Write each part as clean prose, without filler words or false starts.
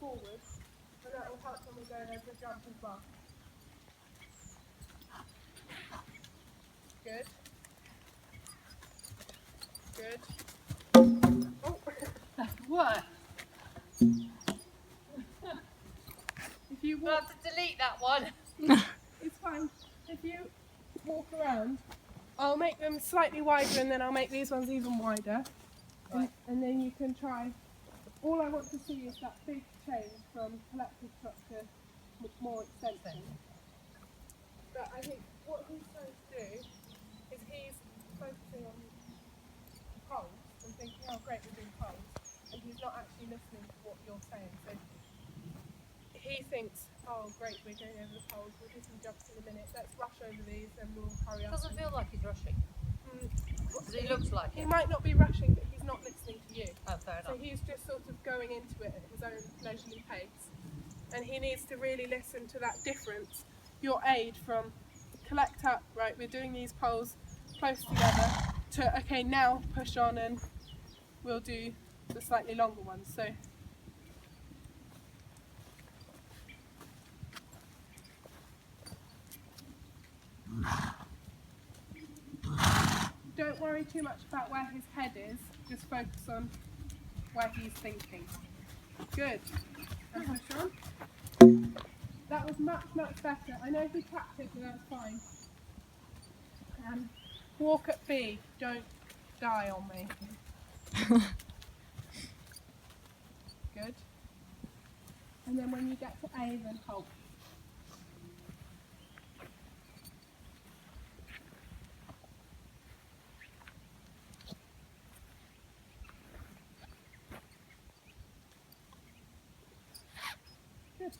forwards, and that will help when we're going over the jump as well. Good. Good. Oh. What? If you We'll walk, have to delete that one. it's fine. If you walk around, I'll make them slightly wider and then I'll make these ones even wider. Right. And then you can try. All I want to see is that big change from collective trot to more extension. But I think what he's trying to do is he's focusing on poles and thinking, oh great, we're doing poles, and he's not actually listening to what you're saying. So he thinks, oh great, we're going over the poles, we'll do some jumps in a minute, let's rush over these and we'll hurry It up. doesn't feel like he's rushing. It looks like He it. might not be rushing, but he's not listening to you. Oh, fair So enough. he's just sort of going into it at his own leisurely pace. And he needs to really listen to that difference, your aid from collect up, right, we're doing these poles close together, to okay, now push on and we'll do the slightly longer ones. So don't worry too much about where his head is, just focus on where he's thinking. Good. And push on. That was much, much better. I know he tapped it, but that was fine. And walk at B, don't die on me. Good. And then when you get to A, then halt. Good.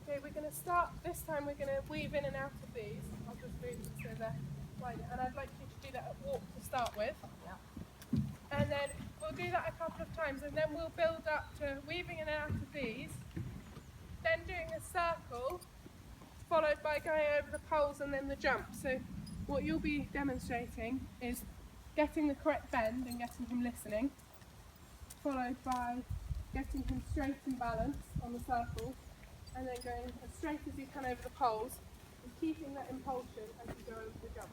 Okay, we're going to start, this time we're going to weave in and out of these. I'll just move them so they're wider. And I'd like you to do that at walk to start with. Yeah. And then we'll do that a couple of times and then we'll build up to weaving in and out of these. Then doing a circle, followed by going over the poles and then the jump. So what you'll be demonstrating is getting the correct bend and getting him listening, followed by getting him straight and balanced on the circle, and then going as straight as you can over the poles, and keeping that impulsion as you go over the jump.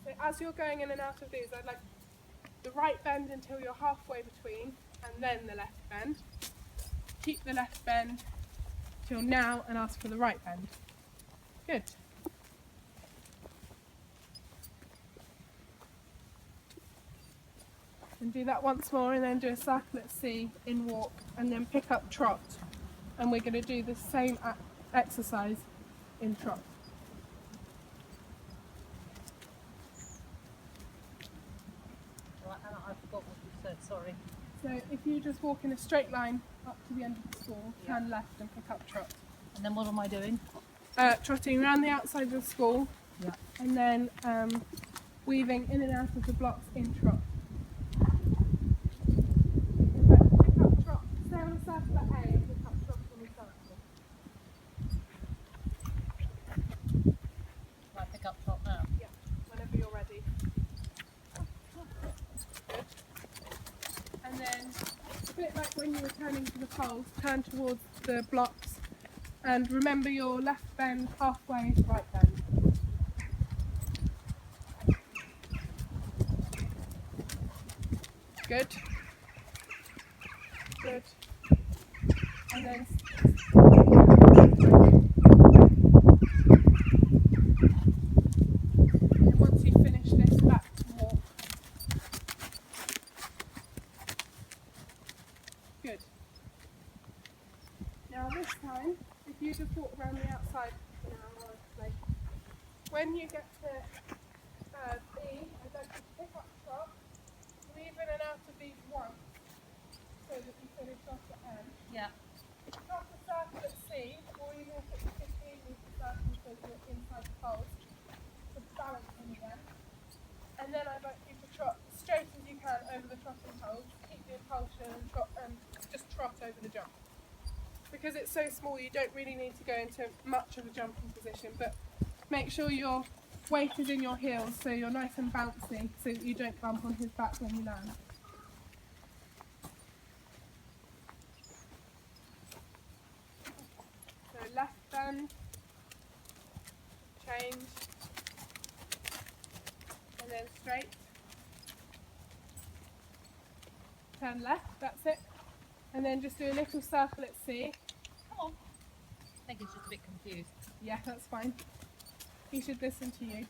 So as you're going in and out of these, I'd like the right bend until you're halfway between, and then the left bend. Keep the left bend till now and ask for the right bend. Good. And do that once more and then do a circle at C in walk and then pick up trot. And we're going to do the same exercise in trot. Right, Anna, I forgot what you said, sorry. So if you just walk in a straight line up to the end of the school, turn left and pick up trot. And then what am I doing? Trotting around the outside of the school, Yeah. and then weaving in and out of the blocks in trot. Pick up trot, stay on the circle at A and pick up trot on the circle. I pick up top now. Yeah, whenever you're ready. Good. And then, a bit like when you were turning to the poles, turn towards the blocks. And remember your left bend halfway, right bend. Good. Good. And then once you finish this, back to walk. Good. Now this time, if you just walk around the outside like, when you get to B, I'd like you to pick up trot, weave in and out of these once, so that you finish off the end. Yeah. Trot the circle at C, or even if it's 15 metre circle so that you're inside the poles, to balance in again. And then I'd like you to trot as straight as you can over the trotting poles, keep the impulsion and just trot over the jump. Because it's so small, you don't really need to go into much of a jumping position, but make sure your weight is in your heels so you're nice and bouncy so that you don't bump on his back when you land. So left bend, change, and then straight. Turn left, that's it. And then just do a little circle at sea. Come on. I think he's just a bit confused. Yeah, that's fine. He should listen to you.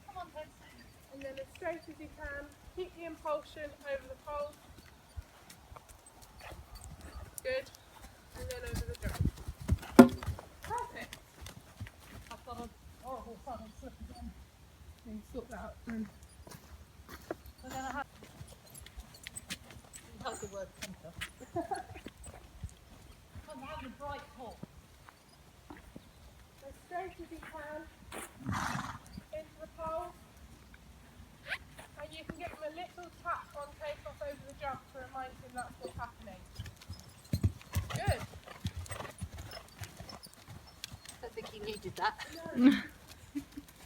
Come on, Ted. And then as straight as you can, keep the impulsion over the pole. Good. And then over the jump. Perfect. I've got a horrible sudden slip again. And you sort that out then. We're going to have... You hug the word centre. Come on, have a bright top. As straight as you can, into the pole. And you can give him a little tap on takeoff over the jump to remind him that's what's happening. Good. I don't think he needed that. No.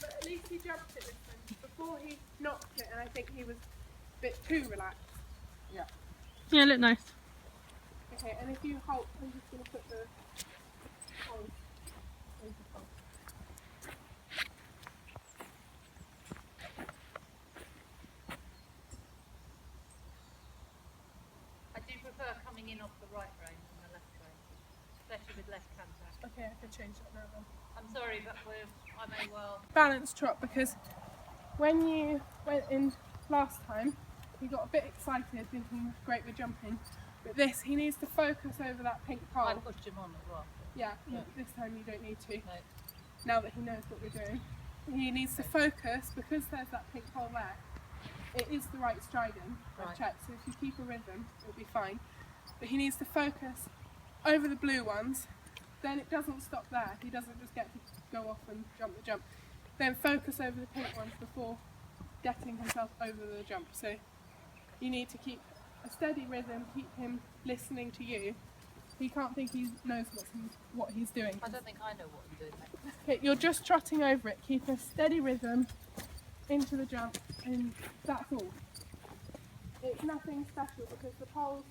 But at least he jumped it this time. Before he knocked it, and I think he was a bit too relaxed. Yeah. Yeah, look nice. Okay, and if you halt, I'm just going to put the pole over the pole. I do prefer coming in off the right rein than the left rein, especially with left contact. Okay, I can change that now then. I'm sorry, but I may well... Balance trot, because when you went in last time, he got a bit excited thinking, great, we're jumping. But this, he needs to focus over that pink pole. I pushed him on as well. Yeah, but this time you don't need to. No. Now that he knows what we're doing. He needs to focus, because there's that pink pole there. It is the right striding, I've Right. checked, so if you keep a rhythm, it'll be fine. But he needs to focus over the blue ones, then it doesn't stop there. He doesn't just get to go off and jump the jump. Then focus over the pink ones before getting himself over the jump. So you need to keep a steady rhythm, keep him listening to you. He can't think he knows what he's doing. I don't think I know what I'm doing. Okay, you're just trotting over it. Keep a steady rhythm into the jump, and that's all. It's nothing special because the poles,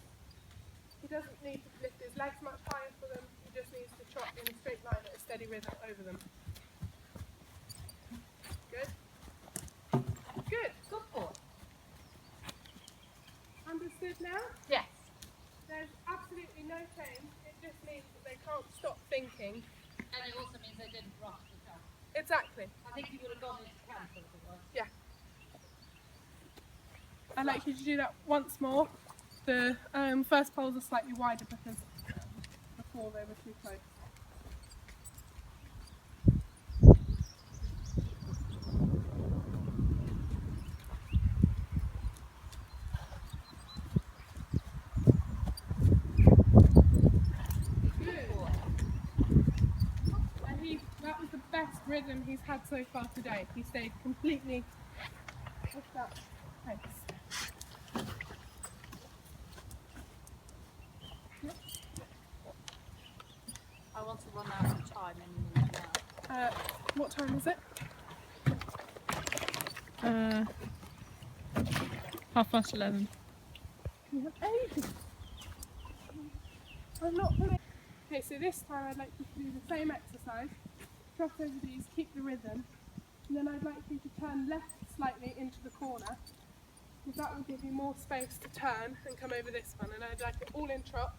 he doesn't need to lift his legs much higher for them. He just needs to trot in a straight line at a steady rhythm over them. Good? Good. Good boy. Understood now? Yes. There's absolutely no change. It just means that they can't stop thinking. And it also means they didn't rush the jump. Exactly. I think he would have gone into camp otherwise. Yeah. I'd like you to do that once more. The first poles are slightly wider because before they were too close. That was the best rhythm he's had so far today. He stayed completely with that pace. I want to run out of time any minute now. What time is it? 11:30. You have ages. I'm not putting. Okay, so this time I'd like you to do the same exercise. Trot over these, keep the rhythm, and then I'd like you to turn left slightly into the corner, because that will give you more space to turn and come over this one. And I'd like it all in trot.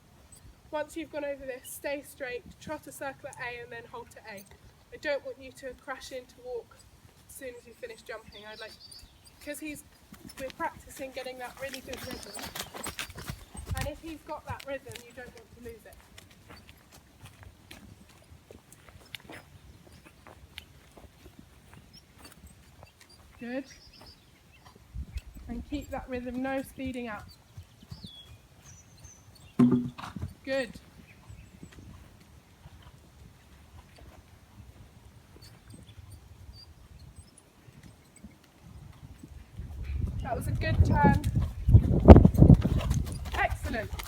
Once you've gone over this, stay straight, trot a circle at A and then halt at A. I don't want you to crash into walk as soon as you finish jumping. I'd like, because we're practicing getting that really good rhythm. And if he's got that rhythm, you don't want to lose it. Good. And keep that rhythm, no speeding up. Good. That was a good turn. Excellent.